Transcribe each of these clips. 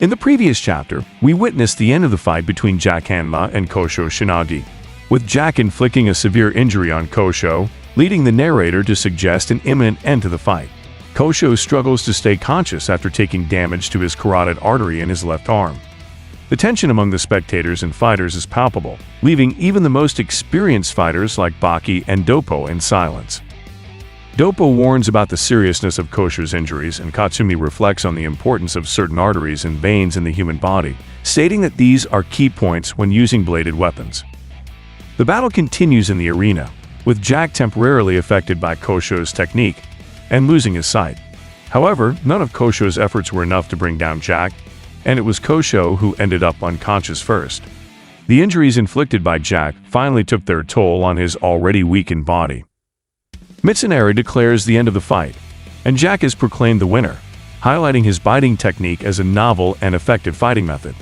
In the previous chapter, we witnessed the end of the fight between Jack Hanma and Kosho Shinogi, with Jack inflicting a severe injury on Kosho, leading the narrator to suggest an imminent end to the fight. Kosho struggles to stay conscious after taking damage to his carotid artery in his left arm. The tension among the spectators and fighters is palpable, leaving even the most experienced fighters like Baki and Doppo in silence. Doppo warns about the seriousness of Kosho's injuries, and Katsumi reflects on the importance of certain arteries and veins in the human body, stating that these are key points when using bladed weapons. The battle continues in the arena, with Jack temporarily affected by Kosho's technique and losing his sight. However, none of Kosho's efforts were enough to bring down Jack, and it was Kosho who ended up unconscious first. The injuries inflicted by Jack finally took their toll on his already weakened body. Mitsunari declares the end of the fight, and Jack is proclaimed the winner, highlighting his biting technique as a novel and effective fighting method.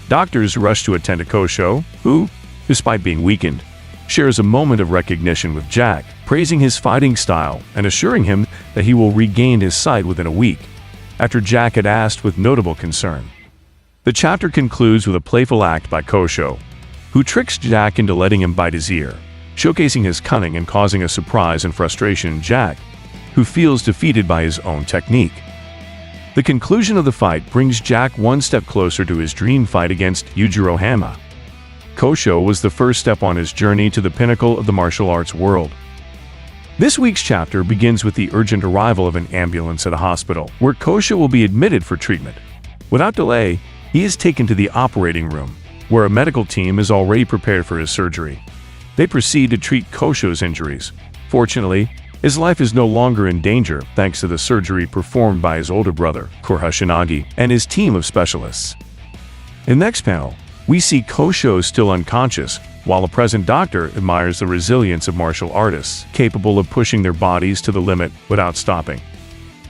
Doctors rush to attend to Kosho, who, despite being weakened, shares a moment of recognition with Jack, praising his fighting style and assuring him that he will regain his sight within a week, after Jack had asked with notable concern. The chapter concludes with a playful act by Kosho, who tricks Jack into letting him bite his ear, showcasing his cunning and causing a surprise and frustration in Jack, who feels defeated by his own technique. The conclusion of the fight brings Jack one step closer to his dream fight against Yujiro Hanma. Kosho was the first step on his journey to the pinnacle of the martial arts world. This week's chapter begins with the urgent arrival of an ambulance at a hospital, where Kosho will be admitted for treatment. Without delay, he is taken to the operating room, where a medical team is already prepared for his surgery. They proceed to treat Kosho's injuries. Fortunately, his life is no longer in danger thanks to the surgery performed by his older brother, Kosho Shinogi, and his team of specialists. In the next panel, we see Kosho still unconscious, while a present doctor admires the resilience of martial artists, capable of pushing their bodies to the limit without stopping.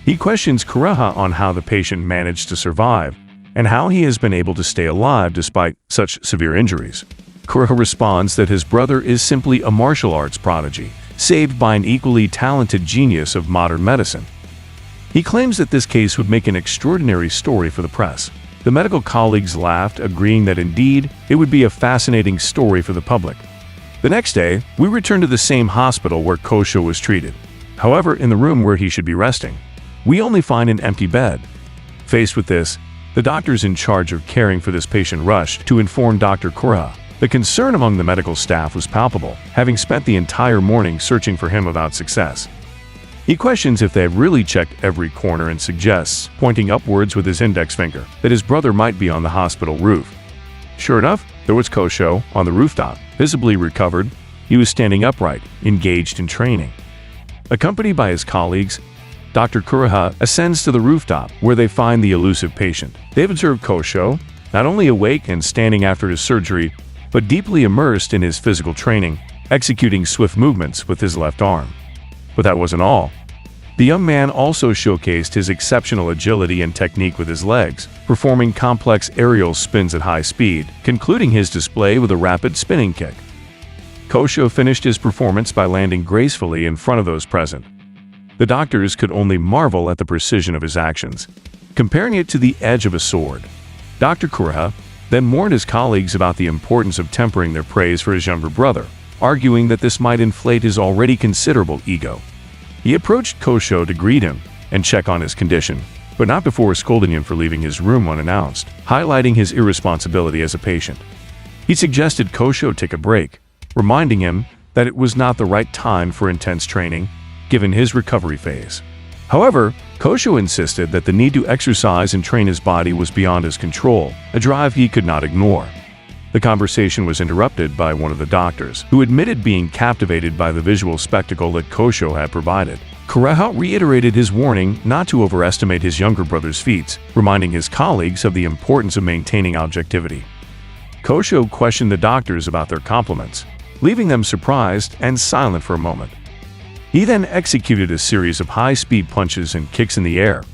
He questions Kureha on how the patient managed to survive, and how he has been able to stay alive despite such severe injuries. Kureha responds that his brother is simply a martial arts prodigy, saved by an equally talented genius of modern medicine. He claims that this case would make an extraordinary story for the press. The medical colleagues laughed, agreeing that indeed it would be a fascinating story for the public. The next day, we return to the same hospital where Kosho was treated. However, in the room where he should be resting, we only find an empty bed. Faced with this, the doctors in charge of caring for this patient rushed to inform Dr. Kureha. The concern among the medical staff was palpable, having spent the entire morning searching for him without success. He questions if they have really checked every corner and suggests, pointing upwards with his index finger, that his brother might be on the hospital roof. Sure enough, there was Kosho on the rooftop, visibly recovered. He was standing upright, engaged in training. Accompanied by his colleagues, Dr. Kureha ascends to the rooftop, where they find the elusive patient. They've observed Kosho, not only awake and standing after his surgery, but deeply immersed in his physical training, executing swift movements with his left arm. But that wasn't all. The young man also showcased his exceptional agility and technique with his legs, performing complex aerial spins at high speed, concluding his display with a rapid spinning kick. Kosho finished his performance by landing gracefully in front of those present. The doctors could only marvel at the precision of his actions, comparing it to the edge of a sword. Dr. Kureha then warned his colleagues about the importance of tempering their praise for his younger brother, arguing that this might inflate his already considerable ego. He approached Kosho to greet him and check on his condition, but not before scolding him for leaving his room unannounced, highlighting his irresponsibility as a patient. He suggested Kosho take a break, reminding him that it was not the right time for intense training, given his recovery phase. However, Kosho insisted that the need to exercise and train his body was beyond his control, a drive he could not ignore. The conversation was interrupted by one of the doctors, who admitted being captivated by the visual spectacle that Kosho had provided. Kureha reiterated his warning not to overestimate his younger brother's feats, reminding his colleagues of the importance of maintaining objectivity. Kosho questioned the doctors about their compliments, leaving them surprised and silent for a moment. He then executed a series of high-speed punches and kicks in the air,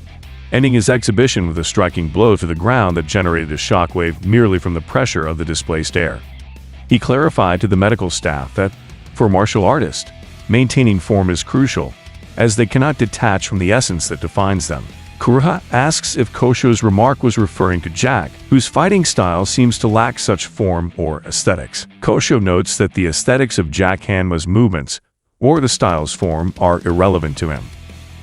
ending his exhibition with a striking blow to the ground that generated a shockwave merely from the pressure of the displaced air. He clarified to the medical staff that, for a martial artist, maintaining form is crucial, as they cannot detach from the essence that defines them. Kuroha asks if Kosho's remark was referring to Jack, whose fighting style seems to lack such form or aesthetics. Kosho notes that the aesthetics of Jack Hanma's movements, or the style's form, are irrelevant to him.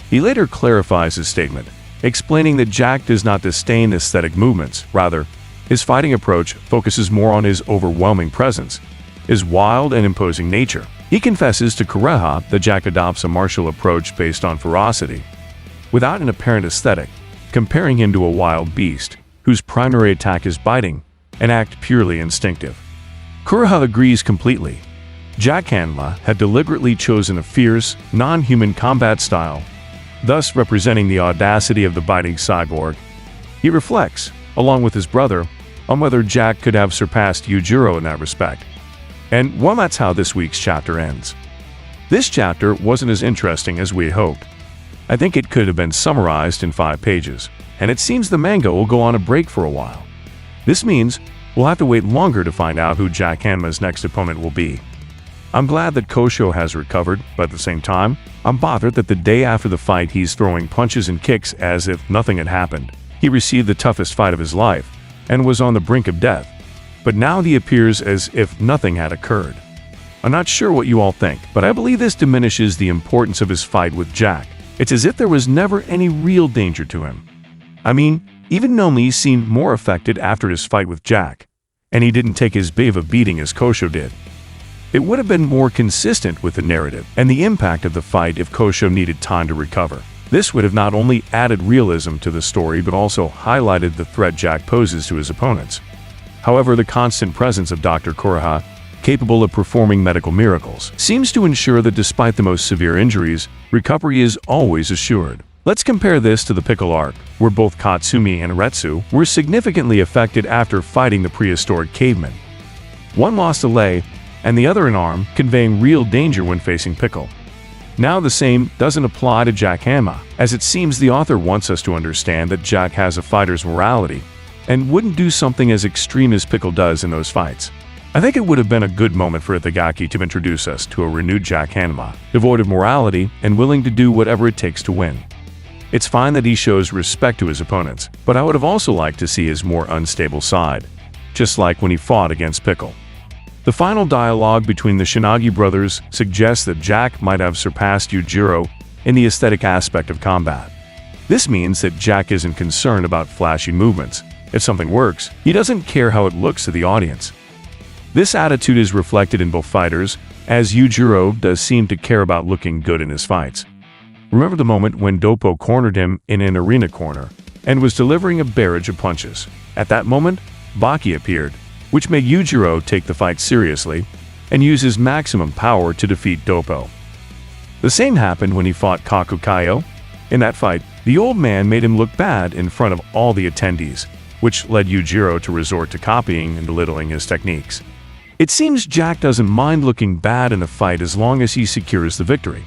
He later clarifies his statement, explaining that Jack does not disdain aesthetic movements. Rather, his fighting approach focuses more on his overwhelming presence, his wild and imposing nature. He confesses to Kuroha that Jack adopts a martial approach based on ferocity, without an apparent aesthetic, comparing him to a wild beast, whose primary attack is biting, an act purely instinctive. Kuroha agrees completely. Jack Hanma had deliberately chosen a fierce, non-human combat style, thus representing the audacity of the biting cyborg. He reflects, along with his brother, on whether Jack could have surpassed Yujiro in that respect. And well, that's how this week's chapter ends. This chapter wasn't as interesting as we had hoped. I think it could have been summarized in 5 pages, and it seems the manga will go on a break for a while. This means we'll have to wait longer to find out who Jack Hanma's next opponent will be. I'm glad that Kosho has recovered, but at the same time, I'm bothered that the day after the fight he's throwing punches and kicks as if nothing had happened. He received the toughest fight of his life, and was on the brink of death. But now he appears as if nothing had occurred. I'm not sure what you all think, but I believe this diminishes the importance of his fight with Jack. It's as if there was never any real danger to him. I mean, even Nomi seemed more affected after his fight with Jack, and he didn't take as big of a beating as Kosho did. It would have been more consistent with the narrative and the impact of the fight if Kosho needed time to recover. This would have not only added realism to the story but also highlighted the threat Jack poses to his opponents. However, the constant presence of Dr. Kuroha, capable of performing medical miracles, seems to ensure that despite the most severe injuries, recovery is always assured. Let's compare this to the Pickle arc, where both Katsumi and Retsu were significantly affected after fighting the prehistoric cavemen. One lost a leg, and the other an arm, conveying real danger when facing Pickle. Now the same doesn't apply to Jack Hanma, as it seems the author wants us to understand that Jack has a fighter's morality, and wouldn't do something as extreme as Pickle does in those fights. I think it would have been a good moment for Itagaki to introduce us to a renewed Jack Hanma, devoid of morality and willing to do whatever it takes to win. It's fine that he shows respect to his opponents, but I would have also liked to see his more unstable side, just like when he fought against Pickle. The final dialogue between the Shinogi brothers suggests that Jack might have surpassed Yujiro in the aesthetic aspect of combat. This means that Jack isn't concerned about flashy movements. If something works, he doesn't care how it looks to the audience. This attitude is reflected in both fighters, as Yujiro does seem to care about looking good in his fights. Remember the moment when Doppo cornered him in an arena corner and was delivering a barrage of punches. At that moment, Baki appeared, which made Yujiro take the fight seriously and use his maximum power to defeat Doppo. The same happened when he fought Kakukayo. In that fight, the old man made him look bad in front of all the attendees, which led Yujiro to resort to copying and belittling his techniques. It seems Jack doesn't mind looking bad in a fight as long as he secures the victory.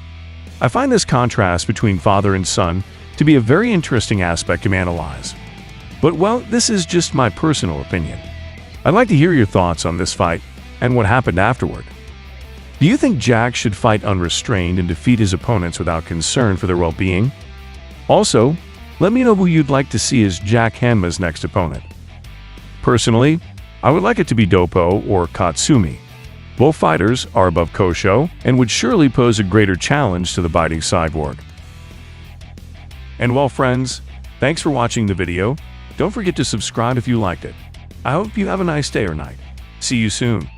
I find this contrast between father and son to be a very interesting aspect to analyze. But well, this is just my personal opinion. I'd like to hear your thoughts on this fight and what happened afterward. Do you think Jack should fight unrestrained and defeat his opponents without concern for their well-being? Also, let me know who you'd like to see as Jack Hanma's next opponent. Personally, I would like it to be Doppo or Katsumi. Both fighters are above Kosho and would surely pose a greater challenge to the biting cyborg. And well, friends, thanks for watching the video. Don't forget to subscribe if you liked it. I hope you have a nice day or night. See you soon.